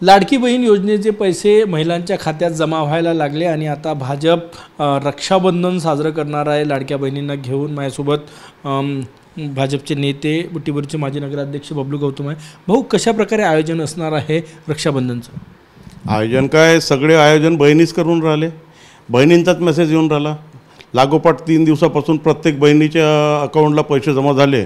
लाडकी बहीण योजनेचे पैसे महिलांच्या खात्यात जमा व्हायला लागले आणि आता भाजप रक्षाबंधन साजरं करणार आहे लाडक्या बहिणींना घेऊन। माझ्यासोबत भाजपचे नेते बुट्टीबोरीचे माजी नगराध्यक्ष बबलू गौतम आहे। भाऊ, कशा प्रकारे आयोजन असणार आहे रक्षाबंधनचं? आयोजन काय, सगळे आयोजन बहिणीच करून राहिले। बहिणींचाच मेसेज येऊन राहिला। लागोपाठ 3 दिवसापासून प्रत्येक बहिणीच्या अकाउंटला पैसे जमा झाले।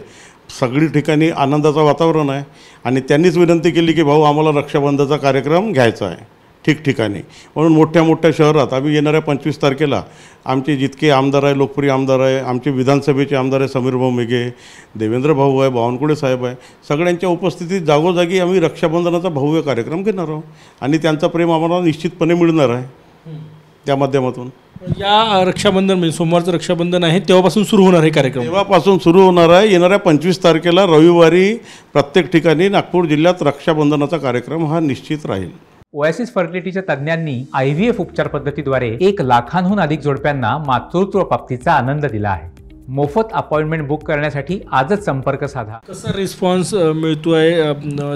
सगळी ठिकाणी आनंदाचं वातावरण आहे आणि त्यांनीच विनंती केली की भाऊ आम्हाला रक्षाबंधनाचा कार्यक्रम घ्यायचा आहे ठिकठिकाणी। म्हणून मोठ्या मोठ्या शहरात आम्ही येणाऱ्या 25 तारखेला आमचे जितके आमदार आहे, लोकप्रिय आमदार आहे, आमचे विधानसभेचे आमदार आहे, समीर भाऊ मेघे, देवेंद्र भाऊ आहे, बावनकुळे साहेब आहे, सगळ्यांच्या उपस्थितीत जागोजागी आम्ही रक्षाबंधनाचा भव्य कार्यक्रम घेणार आहोत आणि त्यांचा प्रेम आम्हाला निश्चितपणे मिळणार आहे त्या माध्यमातून। या रक्षाबंधन म्हणजे सोमवारचं रक्षाबंधन आहे तेव्हापासून सुरू होणार आहे कार्यक्रम? तेव्हापासून सुरू होणार आहे। येणाऱ्या 25 तारखेला रविवारी प्रत्येक ठिकाणी नागपूर जिल्ह्यात रक्षाबंधनाचा कार्यक्रम हा निश्चित राहील। ओएसिस फर्टिलिटीच्या तज्ञांनी IVF उपचार पद्धतीद्वारे 1 लाखांहून अधिक जोडप्यांना मातृत्व प्राप्तीचा आनंद दिला आहे। मोफत अपॉइंटमेंट बुक करण्यासाठी आजच संपर्क साधा। कसा रिस्पॉन्स मिळतोय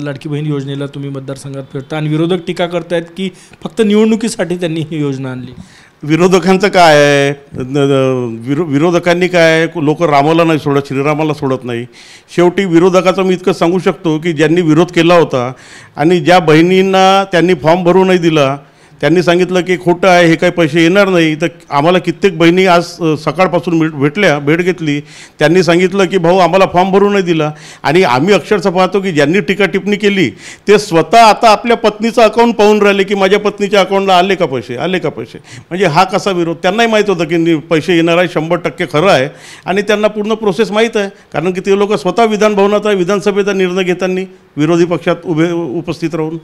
लाडकी बहीण योजनेला? तुम्ही मतदारसंघात फिरता आणि विरोधक टीका करतायत की फक्त निवडणुकीसाठी त्यांनी ही योजना आणली। विरोधकांचं काय आहे, विरोधकांनी काय, लोक रामाला नाही सोडत, श्रीरामाला सोडत नाही। शेवटी विरोधकाचं मी इतकं सांगू शकतो की ज्यांनी विरोध केला होता आणि ज्या बहिणींना त्यांनी फॉर्म भरू नाही दिला, त्यांनी सांगितलं की खोटं आहे, हे काही पैसे येणार नाही, तर आम्हाला कित्येक बहिणी आज सकाळपासून भेट घेतली। त्यांनी सांगितलं की भाऊ आम्हाला फॉर्म भरू नाही दिला आणि आम्ही अक्षरशः पाहतो की ज्यांनी टीका टिप्पणी केली ते स्वतः आता आपल्या पत्नीचं अकाउंट पाहून राहिले की माझ्या पत्नीच्या अकाउंटला आले का पैसे। म्हणजे हा कसा विरोध? त्यांनाही माहीत होतं की पैसे येणार आहे, 100% खरं आहे आणि त्यांना पूर्ण प्रोसेस माहीत आहे, कारण की ते लोक स्वतः विधानभवनात विधानसभेचा निर्णय घेताना विरोधी पक्षात उपस्थित राहून।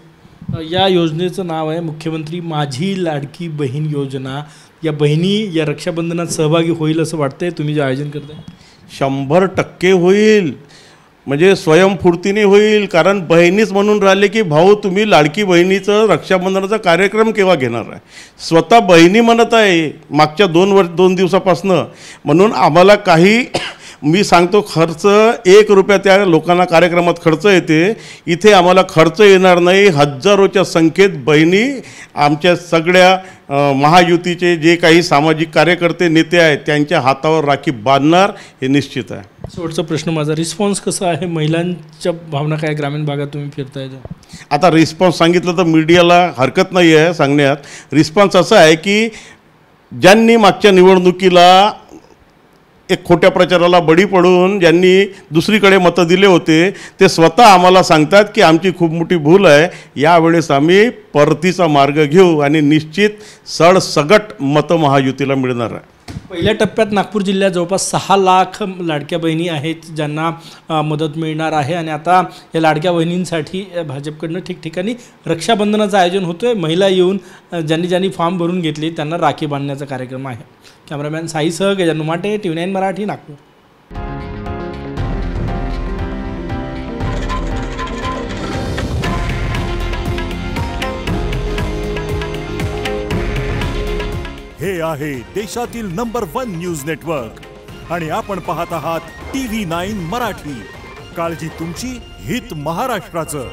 या योजनेचं नाव आहे मुख्यमंत्री माझी लाडकी बहीण योजना। या बहिणी या रक्षाबंधनात सहभागी होईल असं वाटतंय तुम्ही जे आयोजन करताय? 100% होईल, म्हणजे स्वयंस्फूर्तीने होईल, कारण बहिणीच म्हणून राहिले की भाऊ तुम्ही लाडकी बहिणीचं रक्षाबंधनाचा कार्यक्रम केव्हा घेणार आहे। स्वतः बहिणी म्हणत आहे मागच्या 2 दिवसापासून। म्हणून आम्हाला काही मी सांगतो खर्च 1 रुपया त्या लोकांना कार्यक्रमात खर्च येते, इथे आम्हाला खर्च येणार नाही। हजारोच्या संख्येत बहिणी आमच्या सगळ्या महायुतीचे जे काही सामाजिक कार्यकर्ते नेते आहेत त्यांच्या हातावर राखी बांधणार हे निश्चित आहे। शेवटचा प्रश्न माझा, रिस्पॉन्स कसा आहे? महिलांच्या भावना काय? ग्रामीण भागात तुम्ही फिरताय आता रिस्पॉन्स सांगितलं तर मीडियाला हरकत नाही आहे सांगण्यात। रिस्पॉन्स असा आहे की ज्यांनी मागच्या निवडणुकीला एक खोट्या प्रचाराला बळी पडून ज्यांनी दुसरीकडे मतं दिले होते ते स्वतः आम्हाला सांगतात की आमची खूप मोठी भूल आहे, यावेळेस आम्ही परतीचा मार्ग घेऊ आणि निश्चित सडसगट मतं महायुतीला मिळणार आहे। पहिल्या टप्प्यात नागपूर जिल्ह्यात जवळपास 6 लाख लाडक्या बहिणी आहेत ज्यांना मदत मिळणार आहे आणि आता या लाडक्या बहिणींसाठी भाजपकडनं ठिकठिकाणी रक्षाबंधनाचं आयोजन होतं आहे। महिला येऊन ज्यांनी फॉर्म भरून घेतले त्यांना राखी बांधण्याचा कार्यक्रम आहे। कॅमेरामॅन साईसह गजानन माटे, TV9 मराठी, नागपूर। हे आहे देशातील नंबर 1 न्यूज नेटवर्क आणि आपण पाहत आहात TV9 मराठी। काळजी तुमची, हित महाराष्ट्राचं।